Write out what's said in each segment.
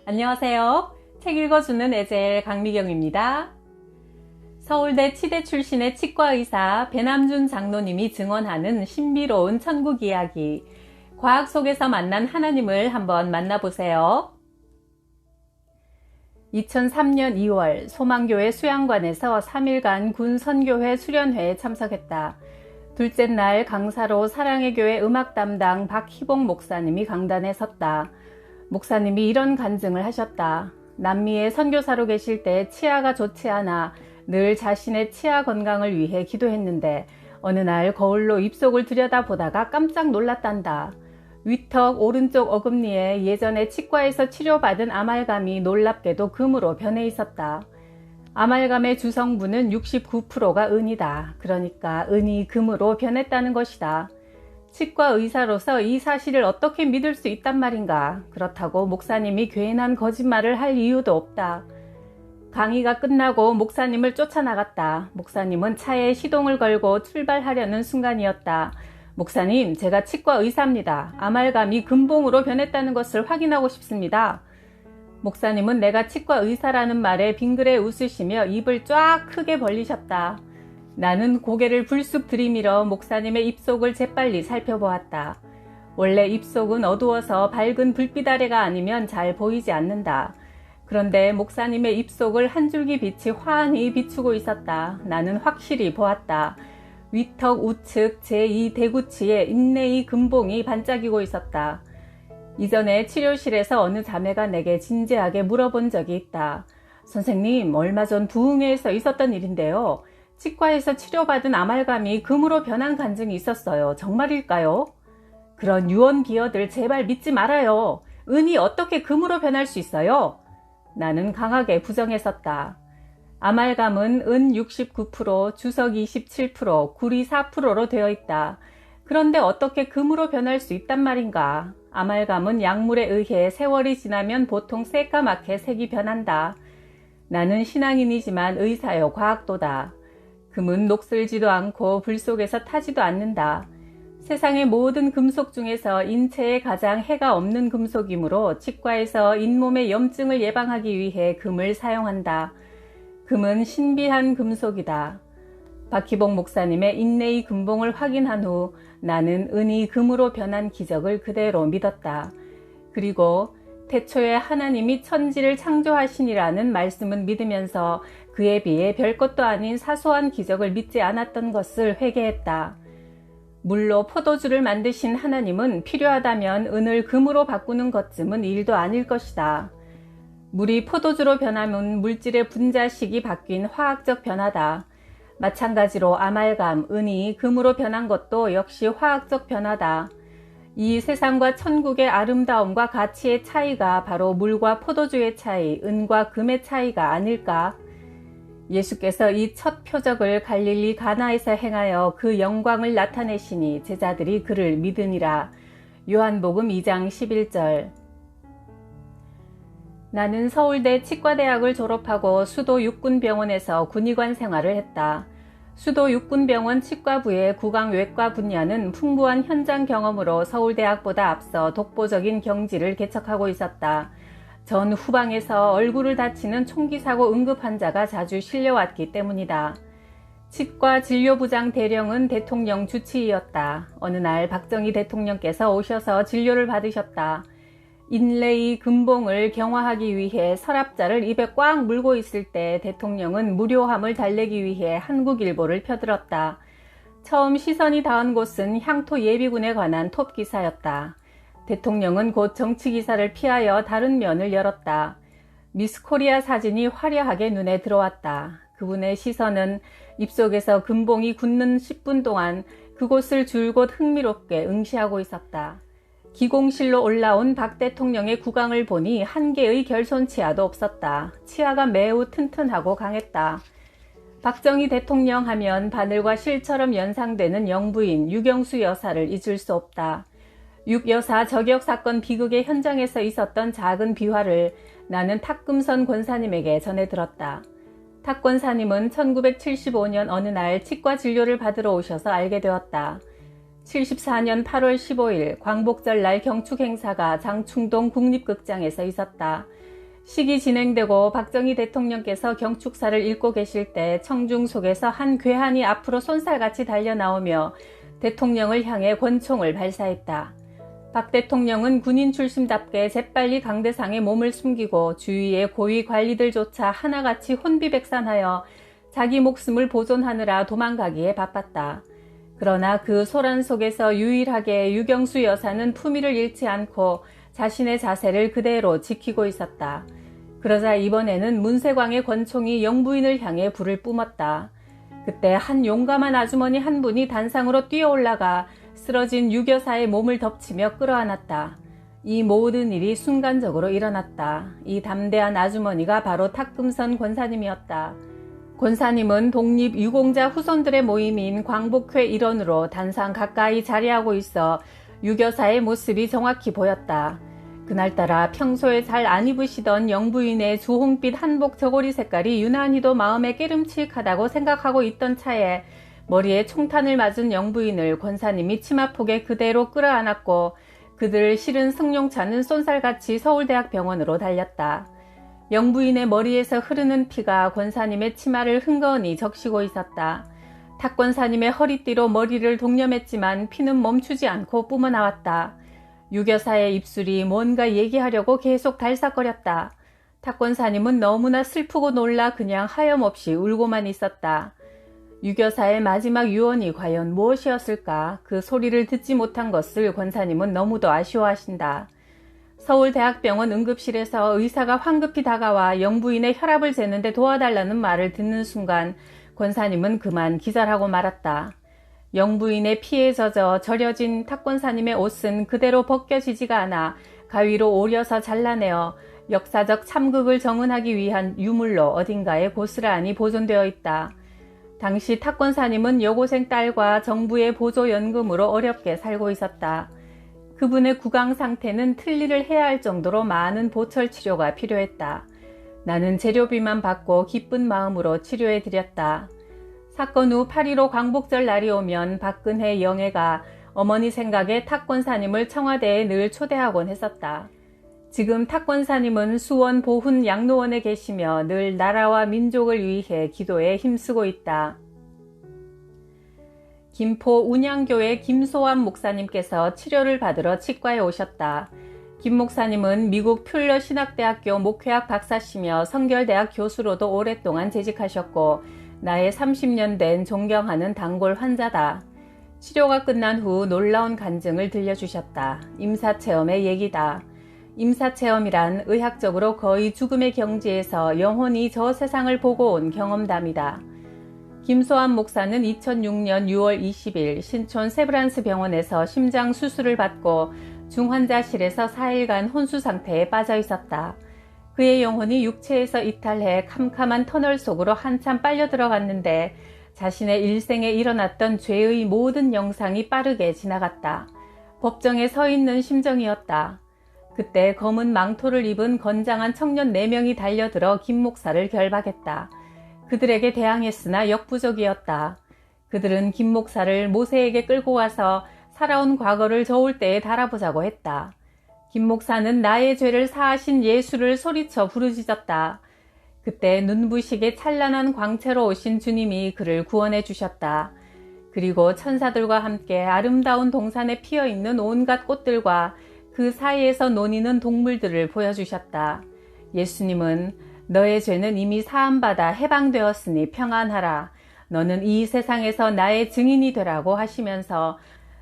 안녕하세요. 책 읽어주는 에젤 강미경입니다. 서울대 치대 출신의 치과의사 배남준 장로님이 증언하는 신비로운 천국 이야기, 과학 속에서 만난 하나님을 한번 만나보세요. 2003년 2월 소망교회 수양관에서 3일간 군 선교회 수련회에 참석했다. 둘째 날 강사로 사랑의 교회 음악 담당 박희봉 목사님이 강단에 섰다. 목사님이 이런 간증을 하셨다. 남미에 선교사로 계실 때 치아가 좋지 않아 늘 자신의 치아 건강을 위해 기도했는데 어느 날 거울로 입속을 들여다보다가 깜짝 놀랐단다. 위턱 오른쪽 어금니에 예전에 치과에서 치료받은 아말감이 놀랍게도 금으로 변해 있었다. 아말감의 주성분은 69%가 은이다. 그러니까 은이 금으로 변했다는 것이다. 치과 의사로서 이 사실을 어떻게 믿을 수 있단 말인가. 그렇다고 목사님이 괜한 거짓말을 할 이유도 없다. 강의가 끝나고 목사님을 쫓아나갔다. 목사님은 차에 시동을 걸고 출발하려는 순간이었다. 목사님, 제가 치과 의사입니다. 아말감이 금봉으로 변했다는 것을 확인하고 싶습니다. 목사님은 내가 치과 의사라는 말에 빙그레 웃으시며 입을 쫙 크게 벌리셨다. 나는 고개를 불쑥 들이밀어 목사님의 입속을 재빨리 살펴보았다. 원래 입속은 어두워서 밝은 불빛 아래가 아니면 잘 보이지 않는다. 그런데 목사님의 입속을 한 줄기 빛이 환히 비추고 있었다. 나는 확실히 보았다. 위턱 우측 제2 대구치에 인내의 금봉이 반짝이고 있었다. 이전에 치료실에서 어느 자매가 내게 진지하게 물어본 적이 있다. 선생님, 얼마 전 부흥회에서 있었던 일인데요. 치과에서 치료받은 아말감이 금으로 변한 간증이 있었어요. 정말일까요? 그런 유언비어들 제발 믿지 말아요. 은이 어떻게 금으로 변할 수 있어요? 나는 강하게 부정했었다. 아말감은 은 69%, 주석 27%, 구리 4%로 되어 있다. 그런데 어떻게 금으로 변할 수 있단 말인가? 아말감은 약물에 의해 세월이 지나면 보통 새까맣게 색이 변한다. 나는 신앙인이지만 의사요 과학도다. 금은 녹슬지도 않고 불 속에서 타지도 않는다. 세상의 모든 금속 중에서 인체에 가장 해가 없는 금속이므로 치과에서 잇몸의 염증을 예방하기 위해 금을 사용한다. 금은 신비한 금속이다. 박희봉 목사님의 인내의 금봉을 확인한 후 나는 은이 금으로 변한 기적을 그대로 믿었다. 그리고 태초에 하나님이 천지를 창조하시니라는 말씀은 믿으면서 그에 비해 별것도 아닌 사소한 기적을 믿지 않았던 것을 회개했다. 물로 포도주를 만드신 하나님은 필요하다면 은을 금으로 바꾸는 것쯤은 일도 아닐 것이다. 물이 포도주로 변하면 물질의 분자식이 바뀐 화학적 변화다. 마찬가지로 아말감, 은이 금으로 변한 것도 역시 화학적 변화다. 이 세상과 천국의 아름다움과 가치의 차이가 바로 물과 포도주의 차이, 은과 금의 차이가 아닐까? 예수께서 이 첫 표적을 갈릴리 가나에서 행하여 그 영광을 나타내시니 제자들이 그를 믿으니라. 요한복음 2장 11절. 나는 서울대 치과대학을 졸업하고 수도 육군병원에서 군의관 생활을 했다. 수도 육군병원 치과부의 구강외과 분야는 풍부한 현장 경험으로 서울대학보다 앞서 독보적인 경지를 개척하고 있었다. 전 후방에서 얼굴을 다치는 총기 사고 응급 환자가 자주 실려왔기 때문이다. 치과 진료부장 대령은 대통령 주치의였다. 어느 날 박정희 대통령께서 오셔서 진료를 받으셨다. 인레이 금봉을 경화하기 위해 서랍자를 입에 꽉 물고 있을 때 대통령은 무료함을 달래기 위해 한국일보를 펴들었다. 처음 시선이 닿은 곳은 향토 예비군에 관한 톱 기사였다. 대통령은 곧 정치 기사를 피하여 다른 면을 열었다. 미스코리아 사진이 화려하게 눈에 들어왔다. 그분의 시선은 입속에서 금봉이 굳는 10분 동안 그곳을 줄곧 흥미롭게 응시하고 있었다. 기공실로 올라온 박 대통령의 구강을 보니 한 개의 결손 치아도 없었다. 치아가 매우 튼튼하고 강했다. 박정희 대통령 하면 바늘과 실처럼 연상되는 영부인 유경수 여사를 잊을 수 없다. 육여사 저격 사건 비극의 현장에서 있었던 작은 비화를 나는 탁금선 권사님에게 전해 들었다. 탁 권사님은 1975년 어느 날 치과 진료를 받으러 오셔서 알게 되었다. 74년 8월 15일 광복절날 경축 행사가 장충동 국립극장에서 있었다. 식이 진행되고 박정희 대통령께서 경축사를 읽고 계실 때 청중 속에서 한 괴한이 앞으로 쏜살같이 달려나오며 대통령을 향해 권총을 발사했다. 박 대통령은 군인 출신답게 재빨리 강대상에 몸을 숨기고 주위의 고위 관리들조차 하나같이 혼비백산하여 자기 목숨을 보존하느라 도망가기에 바빴다. 그러나 그 소란 속에서 유일하게 유경수 여사는 품위를 잃지 않고 자신의 자세를 그대로 지키고 있었다. 그러자 이번에는 문세광의 권총이 영부인을 향해 불을 뿜었다. 그때 한 용감한 아주머니 한 분이 단상으로 뛰어올라가 쓰러진 유교사의 몸을 덮치며 끌어안았다. 이 모든 일이 순간적으로 일어났다. 이 담대한 아주머니가 바로 탁금선 권사님이었다. 권사님은 독립유공자 후손들의 모임인 광복회 일원으로 단상 가까이 자리하고 있어 유교사의 모습이 정확히 보였다. 그날따라 평소에 잘 안 입으시던 영부인의 주홍빛 한복 저고리 색깔이 유난히도 마음에 깨름칙하다고 생각하고 있던 차에 머리에 총탄을 맞은 영부인을 권사님이 치마폭에 그대로 끌어안았고 그들을 실은 승용차는 쏜살같이 서울대학병원으로 달렸다. 영부인의 머리에서 흐르는 피가 권사님의 치마를 흥건히 적시고 있었다. 탁 권사님의 허리띠로 머리를 동념했지만 피는 멈추지 않고 뿜어나왔다. 유교사의 입술이 뭔가 얘기하려고 계속 달싹거렸다. 탁 권사님은 너무나 슬프고 놀라 그냥 하염없이 울고만 있었다. 유교사의 마지막 유언이 과연 무엇이었을까? 그 소리를 듣지 못한 것을 권사님은 너무도 아쉬워하신다. 서울대학병원 응급실에서 의사가 황급히 다가와 영부인의 혈압을 재는데 도와달라는 말을 듣는 순간 권사님은 그만 기절하고 말았다. 영부인의 피에 젖어 절여진 탁 권사님의 옷은 그대로 벗겨지지가 않아 가위로 오려서 잘라내어 역사적 참극을 정은하기 위한 유물로 어딘가에 고스란히 보존되어 있다. 당시 탁 권사님은 여고생 딸과 정부의 보조연금으로 어렵게 살고 있었다. 그분의 구강 상태는 틀니를 해야 할 정도로 많은 보철 치료가 필요했다. 나는 재료비만 받고 기쁜 마음으로 치료해 드렸다. 사건 후 8.15 광복절 날이 오면 박근혜 영예가 어머니 생각에 탁 권사님을 청와대에 늘 초대하곤 했었다. 지금 탁 권사님은 수원 보훈 양로원에 계시며 늘 나라와 민족을 위해 기도에 힘쓰고 있다. 김포 운양교회 김소환 목사님께서 치료를 받으러 치과에 오셨다. 김 목사님은 미국 퓰러 신학대학교 목회학 박사시며 성결대학 교수로도 오랫동안 재직하셨고 나의 30년 된 존경하는 단골 환자다. 치료가 끝난 후 놀라운 간증을 들려주셨다. 임사체험의 얘기다. 임사체험이란 의학적으로 거의 죽음의 경지에서 영혼이 저 세상을 보고 온 경험담이다. 김소환 목사는 2006년 6월 20일 신촌 세브란스 병원에서 심장 수술을 받고 중환자실에서 4일간 혼수 상태에 빠져 있었다. 그의 영혼이 육체에서 이탈해 캄캄한 터널 속으로 한참 빨려 들어갔는데 자신의 일생에 일어났던 죄의 모든 영상이 빠르게 지나갔다. 법정에 서 있는 심정이었다. 그때 검은 망토를 입은 건장한 청년 4명이 달려들어 김 목사를 결박했다. 그들에게 대항했으나 역부족이었다. 그들은 김 목사를 모세에게 끌고 와서 살아온 과거를 저울 때에 달아보자고 했다. 김 목사는 나의 죄를 사하신 예수를 소리쳐 부르짖었다. 그때 눈부시게 찬란한 광채로 오신 주님이 그를 구원해 주셨다. 그리고 천사들과 함께 아름다운 동산에 피어있는 온갖 꽃들과 그 사이에서 노니는 동물들을 보여주셨다. 예수님은 너의 죄는 이미 사함받아 해방되었으니 평안하라. 너는 이 세상에서 나의 증인이 되라고 하시면서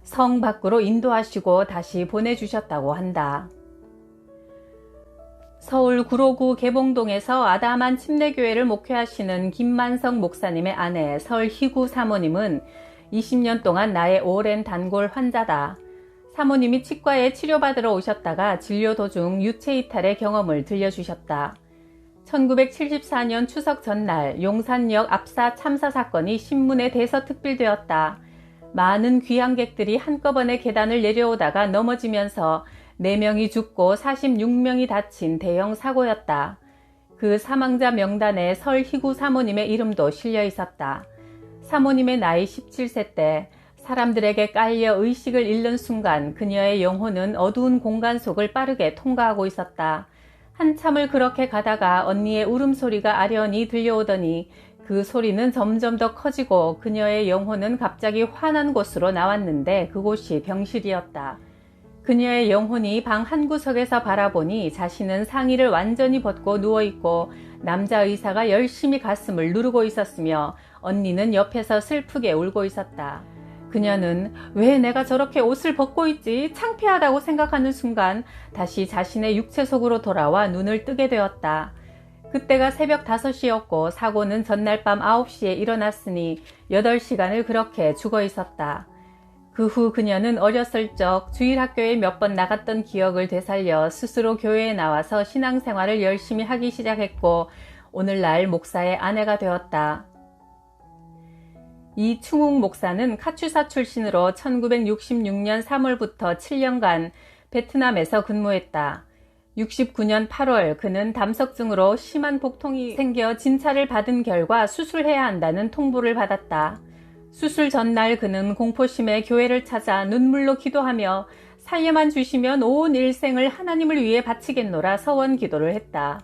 성 밖으로 인도하시고 다시 보내주셨다고 한다. 서울 구로구 개봉동에서 아담한 침례교회를 목회하시는 김만성 목사님의 아내 설희구 사모님은 20년 동안 나의 오랜 단골 환자다. 사모님이 치과에 치료받으러 오셨다가 진료 도중 유체이탈의 경험을 들려주셨다. 1974년 추석 전날 용산역 압사 참사 사건이 신문에 대서특필되었다. 많은 귀향객들이 한꺼번에 계단을 내려오다가 넘어지면서 4명이 죽고 46명이 다친 대형 사고였다. 그 사망자 명단에 설희구 사모님의 이름도 실려 있었다. 사모님의 나이 17세 때 사람들에게 깔려 의식을 잃는 순간 그녀의 영혼은 어두운 공간 속을 빠르게 통과하고 있었다. 한참을 그렇게 가다가 언니의 울음소리가 아련히 들려오더니 그 소리는 점점 더 커지고 그녀의 영혼은 갑자기 환한 곳으로 나왔는데 그곳이 병실이었다. 그녀의 영혼이 방 한 구석에서 바라보니 자신은 상의를 완전히 벗고 누워있고 남자 의사가 열심히 가슴을 누르고 있었으며 언니는 옆에서 슬프게 울고 있었다. 그녀는 왜 내가 저렇게 옷을 벗고 있지? 창피하다고 생각하는 순간 다시 자신의 육체 속으로 돌아와 눈을 뜨게 되었다. 그때가 새벽 5시였고 사고는 전날 밤 9시에 일어났으니 8시간을 그렇게 죽어 있었다. 그 후 그녀는 어렸을 적 주일학교에 몇 번 나갔던 기억을 되살려 스스로 교회에 나와서 신앙생활을 열심히 하기 시작했고 오늘날 목사의 아내가 되었다. 이 충욱 목사는 카투사 출신으로 1966년 3월부터 7년간 베트남에서 근무했다. 69년 8월 그는 담석증으로 심한 복통이 생겨 진찰을 받은 결과 수술해야 한다는 통보를 받았다. 수술 전날 그는 공포심에 교회를 찾아 눈물로 기도하며 살려만 주시면 온 일생을 하나님을 위해 바치겠노라 서원 기도를 했다.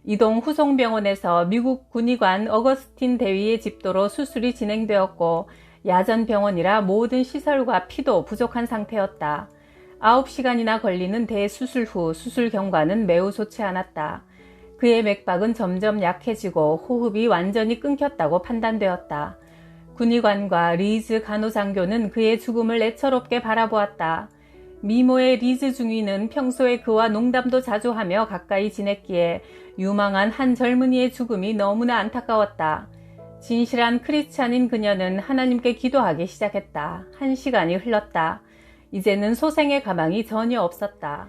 이동 후송병원에서 미국 군의관 어거스틴 대위의 집도로 수술이 진행되었고 야전병원이라 모든 시설과 피도 부족한 상태였다. 9시간이나 걸리는 대수술 후 수술 경과는 매우 좋지 않았다. 그의 맥박은 점점 약해지고 호흡이 완전히 끊겼다고 판단되었다. 군의관과 리즈 간호장교는 그의 죽음을 애처롭게 바라보았다. 미모의 리즈 중위는 평소에 그와 농담도 자주 하며 가까이 지냈기에 유망한 한 젊은이의 죽음이 너무나 안타까웠다. 진실한 크리스찬인 그녀는 하나님께 기도하기 시작했다. 1시간이 흘렀다. 이제는 소생의 가망이 전혀 없었다.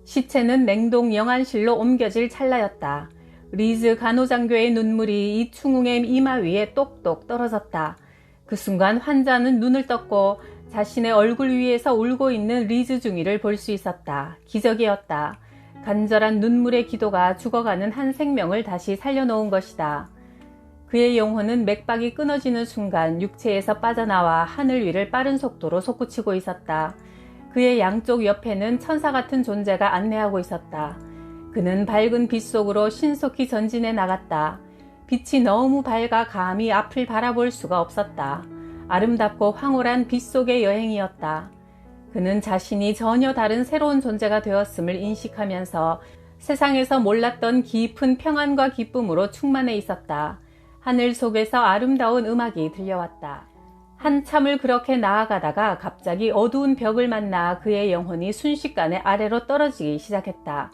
시체는 냉동 영안실로 옮겨질 찰나였다. 리즈 간호장교의 눈물이 이 충웅의 이마 위에 똑똑 떨어졌다. 그 순간 환자는 눈을 떴고 자신의 얼굴 위에서 울고 있는 리즈 중위를 볼 수 있었다. 기적이었다. 간절한 눈물의 기도가 죽어가는 한 생명을 다시 살려놓은 것이다. 그의 영혼은 맥박이 끊어지는 순간 육체에서 빠져나와 하늘 위를 빠른 속도로 솟구치고 있었다. 그의 양쪽 옆에는 천사 같은 존재가 안내하고 있었다. 그는 밝은 빛 속으로 신속히 전진해 나갔다. 빛이 너무 밝아 감히 앞을 바라볼 수가 없었다. 아름답고 황홀한 빛 속의 여행이었다. 그는 자신이 전혀 다른 새로운 존재가 되었음을 인식하면서 세상에서 몰랐던 깊은 평안과 기쁨으로 충만해 있었다. 하늘 속에서 아름다운 음악이 들려왔다. 한참을 그렇게 나아가다가 갑자기 어두운 벽을 만나 그의 영혼이 순식간에 아래로 떨어지기 시작했다.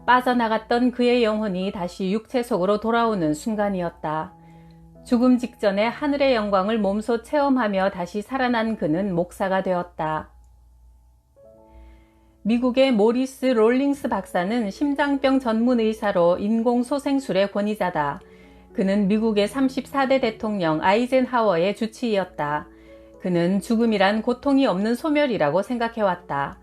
빠져나갔던 그의 영혼이 다시 육체 속으로 돌아오는 순간이었다. 죽음 직전에 하늘의 영광을 몸소 체험하며 다시 살아난 그는 목사가 되었다. 미국의 모리스 롤링스 박사는 심장병 전문 의사로 인공소생술의 권위자다. 그는 미국의 34대 대통령 아이젠하워의 주치의였다. 그는 죽음이란 고통이 없는 소멸이라고 생각해왔다.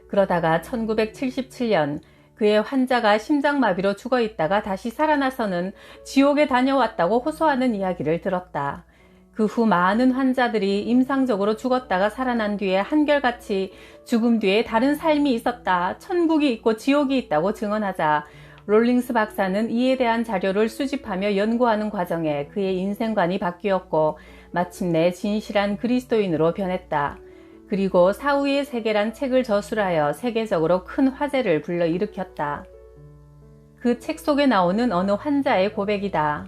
그러다가 1977년 그의 환자가 심장마비로 죽어있다가 다시 살아나서는 지옥에 다녀왔다고 호소하는 이야기를 들었다. 그 후 많은 환자들이 임상적으로 죽었다가 살아난 뒤에 한결같이 죽음 뒤에 다른 삶이 있었다, 천국이 있고 지옥이 있다고 증언하자 롤링스 박사는 이에 대한 자료를 수집하며 연구하는 과정에 그의 인생관이 바뀌었고 마침내 진실한 그리스도인으로 변했다. 그리고 사후의 세계란 책을 저술하여 세계적으로 큰 화제를 불러일으켰다. 그 책 속에 나오는 어느 환자의 고백이다.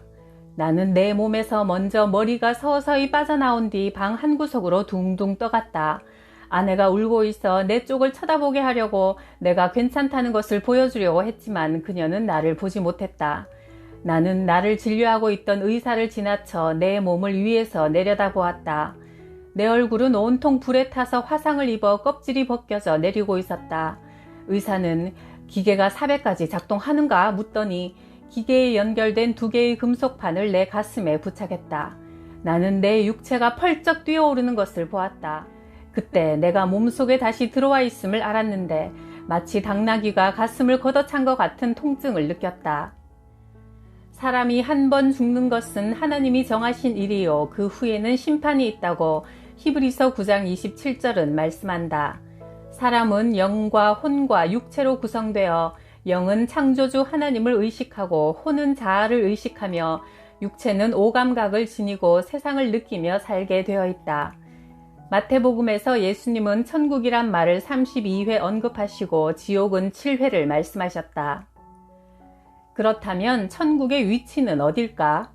나는 내 몸에서 먼저 머리가 서서히 빠져나온 뒤 방 한 구석으로 둥둥 떠갔다. 아내가 울고 있어 내 쪽을 쳐다보게 하려고 내가 괜찮다는 것을 보여주려고 했지만 그녀는 나를 보지 못했다. 나는 나를 진료하고 있던 의사를 지나쳐 내 몸을 위에서 내려다보았다. 내 얼굴은 온통 불에 타서 화상을 입어 껍질이 벗겨져 내리고 있었다. 의사는 기계가 400까지 작동하는가 묻더니 기계에 연결된 2개의 금속판을 내 가슴에 부착했다. 나는 내 육체가 펄쩍 뛰어오르는 것을 보았다. 그때 내가 몸속에 다시 들어와 있음을 알았는데 마치 당나귀가 가슴을 걷어찬 것 같은 통증을 느꼈다. 사람이 한 번 죽는 것은 하나님이 정하신 일이요 그 후에는 심판이 있다고 히브리서 9장 27절은 말씀한다. 사람은 영과 혼과 육체로 구성되어 영은 창조주 하나님을 의식하고 혼은 자아를 의식하며 육체는 오감각을 지니고 세상을 느끼며 살게 되어 있다. 마태복음에서 예수님은 천국이란 말을 32회 언급하시고 지옥은 7회를 말씀하셨다. 그렇다면 천국의 위치는 어딜까?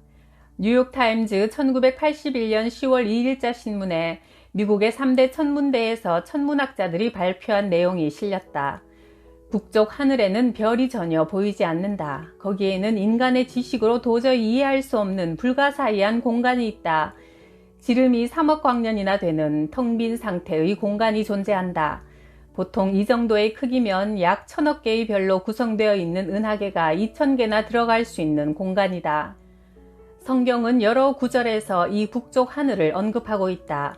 뉴욕타임즈 1981년 10월 2일자 신문에 미국의 3대 천문대에서 천문학자들이 발표한 내용이 실렸다. 북쪽 하늘에는 별이 전혀 보이지 않는다. 거기에는 인간의 지식으로 도저히 이해할 수 없는 불가사의한 공간이 있다. 지름이 3억 광년이나 되는 텅 빈 상태의 공간이 존재한다. 보통 이 정도의 크기면 약 1000억 개의 별로 구성되어 있는 은하계가 2000개나 들어갈 수 있는 공간이다. 성경은 여러 구절에서 이 북쪽 하늘을 언급하고 있다.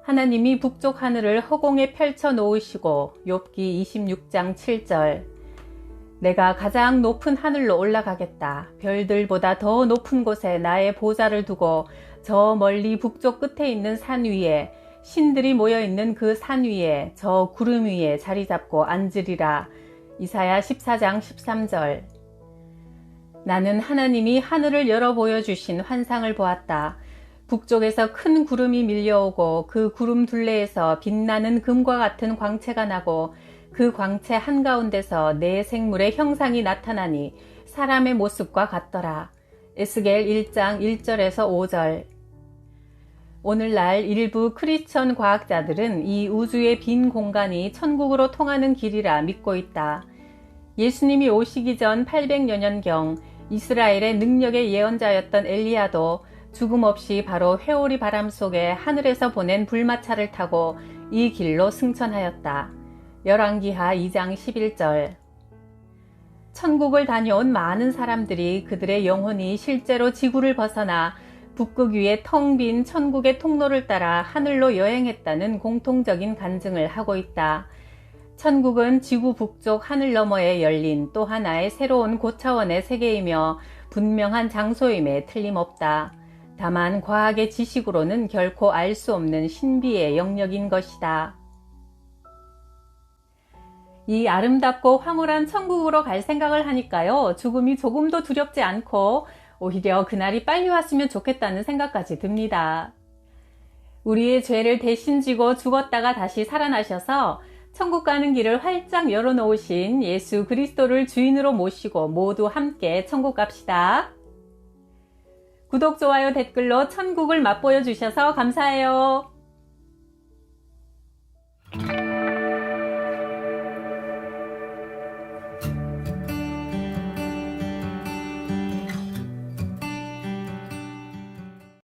하나님이 북쪽 하늘을 허공에 펼쳐 놓으시고 욥기 26장 7절 내가 가장 높은 하늘로 올라가겠다. 별들보다 더 높은 곳에 나의 보좌를 두고 저 멀리 북쪽 끝에 있는 산 위에 신들이 모여있는 그 산 위에 저 구름 위에 자리 잡고 앉으리라. 이사야 14장 13절 나는 하나님이 하늘을 열어 보여주신 환상을 보았다. 북쪽에서 큰 구름이 밀려오고 그 구름 둘레에서 빛나는 금과 같은 광채가 나고 그 광채 한가운데서 네 생물의 형상이 나타나니 사람의 모습과 같더라. 에스겔 1장 1절에서 5절 오늘날 일부 크리스천 과학자들은 이 우주의 빈 공간이 천국으로 통하는 길이라 믿고 있다. 예수님이 오시기 전 800여 년경 이스라엘의 능력의 예언자였던 엘리야도 죽음 없이 바로 회오리 바람 속에 하늘에서 보낸 불마차를 타고 이 길로 승천하였다. 열왕기하 2장 11절 천국을 다녀온 많은 사람들이 그들의 영혼이 실제로 지구를 벗어나 북극 위의 텅 빈 천국의 통로를 따라 하늘로 여행했다는 공통적인 간증을 하고 있다. 천국은 지구 북쪽 하늘 너머에 열린 또 하나의 새로운 고차원의 세계이며 분명한 장소임에 틀림없다. 다만 과학의 지식으로는 결코 알 수 없는 신비의 영역인 것이다. 이 아름답고 황홀한 천국으로 갈 생각을 하니까요. 죽음이 조금도 두렵지 않고 오히려 그날이 빨리 왔으면 좋겠다는 생각까지 듭니다. 우리의 죄를 대신 지고 죽었다가 다시 살아나셔서 천국 가는 길을 활짝 열어놓으신 예수 그리스도를 주인으로 모시고 모두 함께 천국 갑시다. 구독, 좋아요, 댓글로 천국을 맛보여 주셔서 감사해요.